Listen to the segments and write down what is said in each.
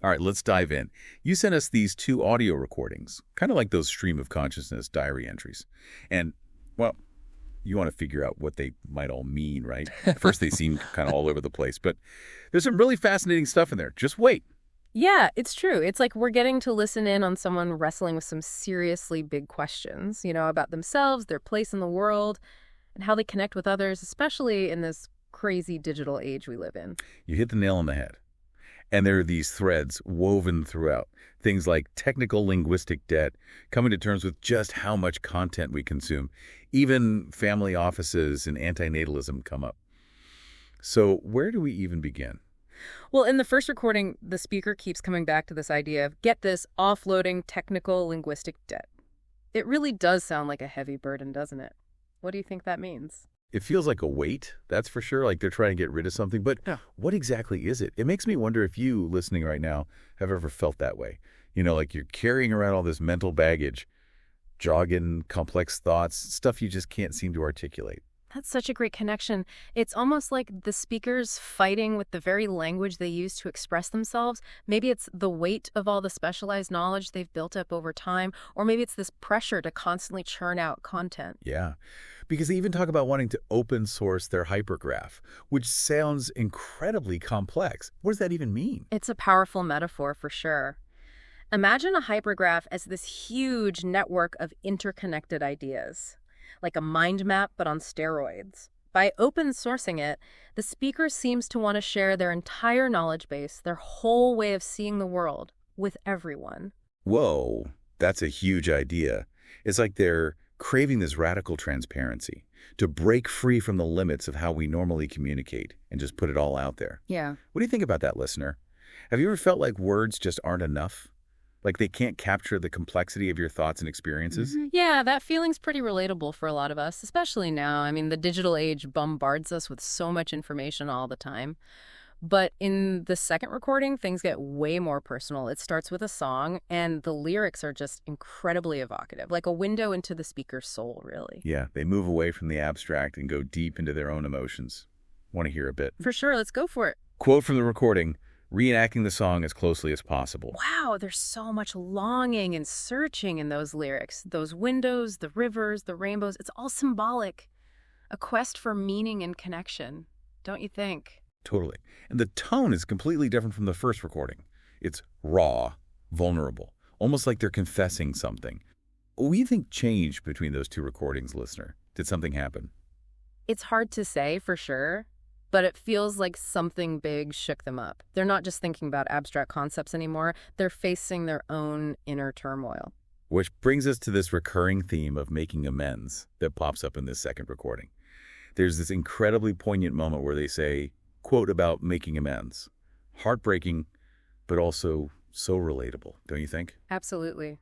All right, let's dive in. You sent us these two audio recordings, kind of like those stream of consciousness diary entries. And, well, you want to figure out what they might all mean, right? At first, they seem kind of all over the place, but there's some really fascinating stuff in there. Just wait. Yeah, it's true. It's like we're getting to listen in on someone wrestling with some seriously big questions, about themselves, their place in the world, and how they connect with others, especially in this crazy digital age we live in. You hit the nail on the head. And there are these threads woven throughout. Things like technical linguistic debt, coming to terms with just how much content we consume. Even family offices and antinatalism come up. So where do we even begin? Well, in the first recording, the speaker keeps coming back to this idea of, get this, offloading technical linguistic debt. It really does sound like a heavy burden, doesn't it? What do you think that means? It feels like a weight, that's for sure, like they're trying to get rid of something. But what exactly is it? It makes me wonder if you, listening right now, have ever felt that way. Like you're carrying around all this mental baggage, jargon, complex thoughts, stuff you just can't seem to articulate. That's such a great connection. It's almost like the speakers fighting with the very language they use to express themselves. Maybe it's the weight of all the specialized knowledge they've built up over time, or maybe it's this pressure to constantly churn out content. Yeah, because they even talk about wanting to open source their hypergraph, which sounds incredibly complex. What does that even mean? It's a powerful metaphor for sure. Imagine a hypergraph as this huge network of interconnected ideas, like a mind map but on steroids. By open sourcing it, the speaker seems to want to share their entire knowledge base, their whole way of seeing the world, with everyone. Whoa, that's a huge idea. It's like they're craving this radical transparency, to break free from the limits of how we normally communicate and just put it all out there. Yeah. What do you think about that, listener? Have you ever felt like words just aren't enough? Like they can't capture the complexity of your thoughts and experiences? Yeah, that feeling's pretty relatable for a lot of us, especially now. I mean, the digital age bombards us with so much information all the time. But in the second recording, things get way more personal. It starts with a song, and the lyrics are just incredibly evocative, like a window into the speaker's soul, really. Yeah, they move away from the abstract and go deep into their own emotions. Want to hear a bit? For sure, let's go for it. Quote from the recording, reenacting the song as closely as possible. Wow, there's so much longing and searching in those lyrics. Those windows, the rivers, the rainbows, it's all symbolic. A quest for meaning and connection, don't you think? Totally. And the tone is completely different from the first recording. It's raw, vulnerable, almost like they're confessing something. What do you think changed between those two recordings, listener? Did something happen? It's hard to say for sure, but it feels like something big shook them up. They're not just thinking about abstract concepts anymore. They're facing their own inner turmoil. Which brings us to this recurring theme of making amends that pops up in this second recording. There's this incredibly poignant moment where they say, quote about making amends. Heartbreaking, but also so relatable, don't you think? Absolutely.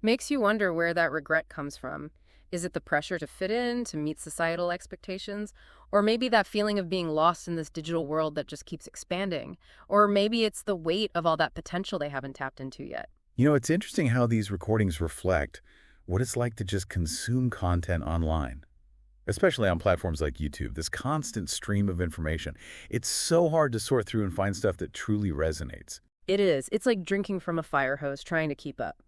Makes you wonder where that regret comes from. Is it the pressure to fit in, to meet societal expectations? Or maybe that feeling of being lost in this digital world that just keeps expanding? Or maybe it's the weight of all that potential they haven't tapped into yet. It's interesting how these recordings reflect what it's like to just consume content online. Especially on platforms like YouTube, this constant stream of information. It's so hard to sort through and find stuff that truly resonates. It is. It's like drinking from a fire hose, trying to keep up.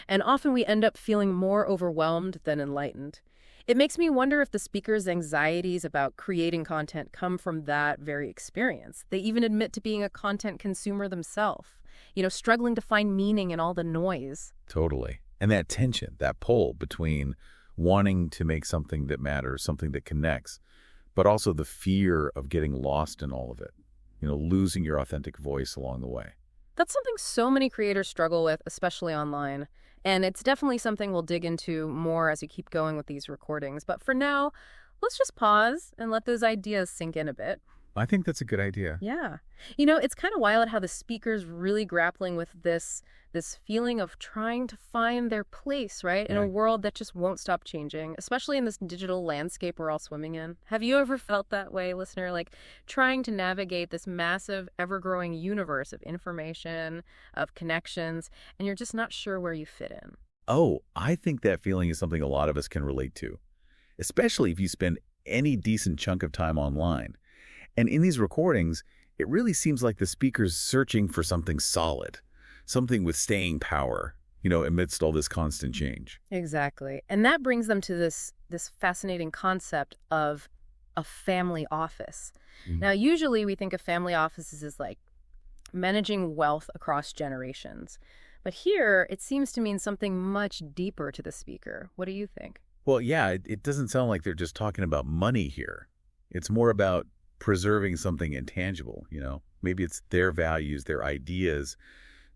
And often we end up feeling more overwhelmed than enlightened. It makes me wonder if the speaker's anxieties about creating content come from that very experience. They even admit to being a content consumer themselves, struggling to find meaning in all the noise. Totally. And that tension, that pull between wanting to make something that matters, something that connects, but also the fear of getting lost in all of it, losing your authentic voice along the way. That's something so many creators struggle with, especially online. And it's definitely something we'll dig into more as we keep going with these recordings. But for now, let's just pause and let those ideas sink in a bit. I think that's a good idea. Yeah. It's kind of wild how the speaker's really grappling with this feeling of trying to find their place, right? In a world that just won't stop changing, especially in this digital landscape we're all swimming in. Have you ever felt that way, listener? Like trying to navigate this massive, ever-growing universe of information, of connections, and you're just not sure where you fit in. Oh, I think that feeling is something a lot of us can relate to, especially if you spend any decent chunk of time online. And in these recordings, it really seems like the speaker's searching for something solid, something with staying power, amidst all this constant change. Exactly. And that brings them to this fascinating concept of a family office. Now, usually we think of family offices as like managing wealth across generations. But here, it seems to mean something much deeper to the speaker. What do you think? Well, yeah, it doesn't sound like they're just talking about money here. It's more about preserving something intangible, Maybe it's their values, their ideas,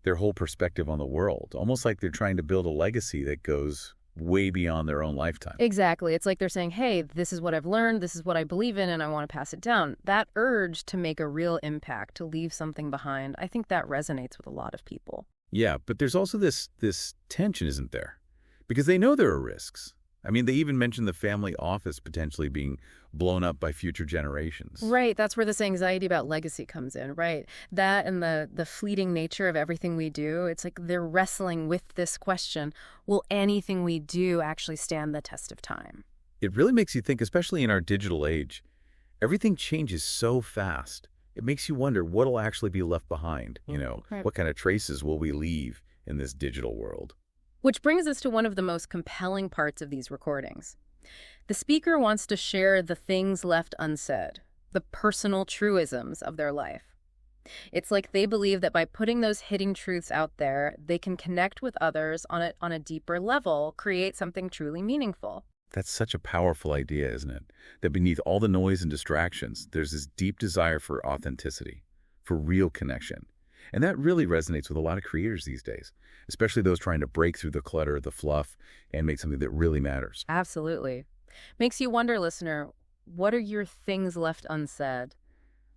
their whole perspective on the world. Almost like they're trying to build a legacy that goes way beyond their own lifetime. Exactly. It's like they're saying, hey, this is what I've learned, this is what I believe in, and I want to pass it down. That urge to make a real impact, to leave something behind, I think that resonates with a lot of people. Yeah, but there's also this tension, isn't there? Because they know there are risks. I mean, they even mentioned the family office potentially being blown up by future generations. Right. That's where this anxiety about legacy comes in, right? That and the fleeting nature of everything we do, it's like they're wrestling with this question, will anything we do actually stand the test of time? It really makes you think, especially in our digital age, everything changes so fast. It makes you wonder what'll actually be left behind, Right. What kind of traces will we leave in this digital world? Which brings us to one of the most compelling parts of these recordings. The speaker wants to share the things left unsaid, the personal truisms of their life. It's like they believe that by putting those hidden truths out there, they can connect with others on a deeper level, create something truly meaningful. That's such a powerful idea, isn't it? That beneath all the noise and distractions, there's this deep desire for authenticity, for real connection. And that really resonates with a lot of creators these days, especially those trying to break through the clutter, the fluff, and make something that really matters. Absolutely. Makes you wonder, listener, what are your things left unsaid?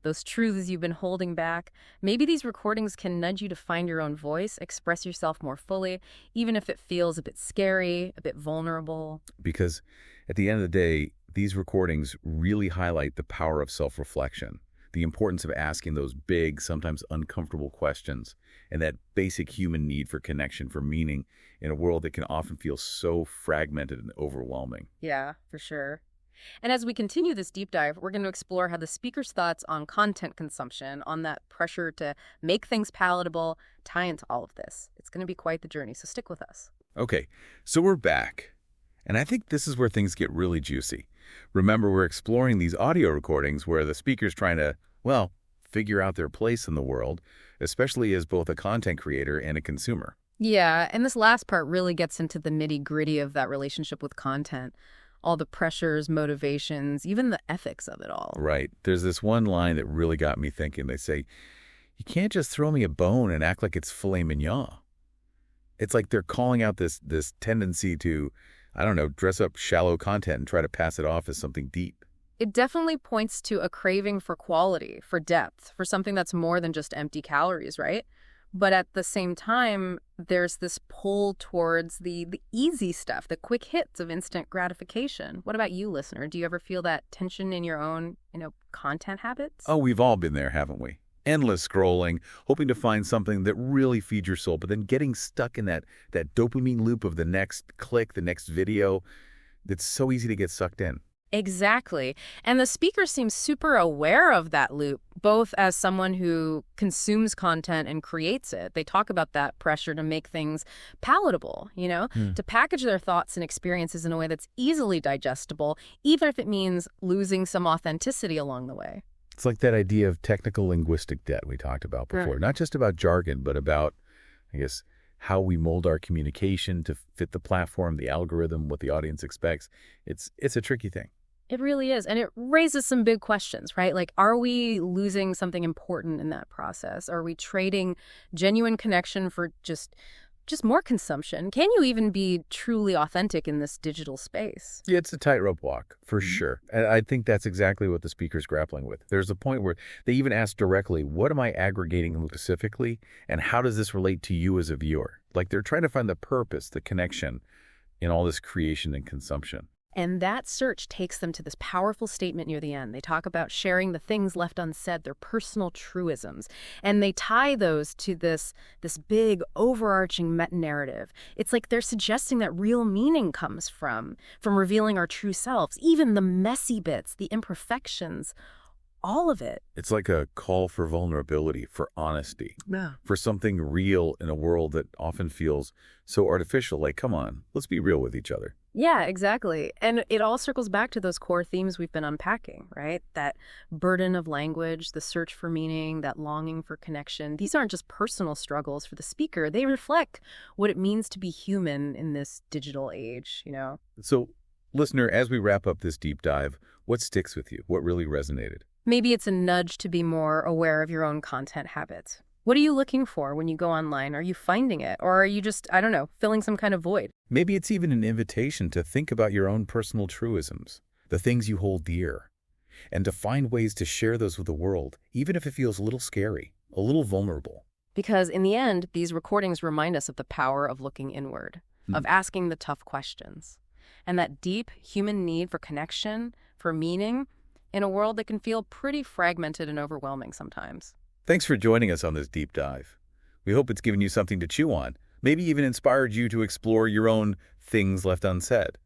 Those truths you've been holding back? Maybe these recordings can nudge you to find your own voice, express yourself more fully, even if it feels a bit scary, a bit vulnerable. Because at the end of the day, these recordings really highlight the power of self-reflection, the importance of asking those big, sometimes uncomfortable questions, and that basic human need for connection, for meaning, in a world that can often feel so fragmented and overwhelming. Yeah, for sure. And as we continue this deep dive, we're going to explore how the speaker's thoughts on content consumption, on that pressure to make things palatable, tie into all of this. It's going to be quite the journey, so stick with us. Okay, so we're back. And I think this is where things get really juicy. Remember, we're exploring these audio recordings where the speaker's trying to, figure out their place in the world, especially as both a content creator and a consumer. Yeah, and this last part really gets into the nitty-gritty of that relationship with content. All the pressures, motivations, even the ethics of it all. Right. There's this one line that really got me thinking. They say, you can't just throw me a bone and act like it's filet mignon. It's like they're calling out this tendency to, dress up shallow content and try to pass it off as something deep. It definitely points to a craving for quality, for depth, for something that's more than just empty calories, right? But at the same time, there's this pull towards the easy stuff, the quick hits of instant gratification. What about you, listener? Do you ever feel that tension in your own, content habits? Oh, we've all been there, haven't we? Endless scrolling, hoping to find something that really feeds your soul, but then getting stuck in that dopamine loop of the next click, the next video. That's so easy to get sucked in. Exactly. And the speaker seems super aware of that loop, both as someone who consumes content and creates it. They talk about that pressure to make things palatable, to package their thoughts and experiences in a way that's easily digestible, even if it means losing some authenticity along the way. It's like that idea of technical linguistic debt we talked about before. Right. Not just about jargon, but about, how we mold our communication to fit the platform, the algorithm, what the audience expects. It's a tricky thing. It really is. And it raises some big questions, right? Like, are we losing something important in that process? Are we trading genuine connection for just more consumption? Can you even be truly authentic in this digital space? Yeah, it's a tightrope walk, for sure. And I think that's exactly what the speaker's grappling with. There's a point where they even ask directly, what am I aggregating specifically? And how does this relate to you as a viewer? Like, they're trying to find the purpose, the connection in all this creation and consumption. And that search takes them to this powerful statement near the end. They talk about sharing the things left unsaid, their personal truisms. And they tie those to this big, overarching meta-narrative. It's like they're suggesting that real meaning comes from revealing our true selves, even the messy bits, the imperfections. All of it. It's like a call for vulnerability, for honesty, Yeah. for something real in a world that often feels so artificial. Like, come on, let's be real with each other. Yeah, exactly. And it all circles back to those core themes we've been unpacking, right? That burden of language, the search for meaning, that longing for connection. These aren't just personal struggles for the speaker. They reflect what it means to be human in this digital age, you know? So, listener, as we wrap up this deep dive, what sticks with you? What really resonated? Maybe it's a nudge to be more aware of your own content habits. What are you looking for when you go online? Are you finding it? Or are you just, I don't know, filling some kind of void? Maybe it's even an invitation to think about your own personal truisms, the things you hold dear, and to find ways to share those with the world, even if it feels a little scary, a little vulnerable. Because in the end, these recordings remind us of the power of looking inward, of asking the tough questions, and that deep human need for connection, for meaning, in a world that can feel pretty fragmented and overwhelming sometimes. Thanks for joining us on this deep dive. We hope it's given you something to chew on, maybe even inspired you to explore your own things left unsaid.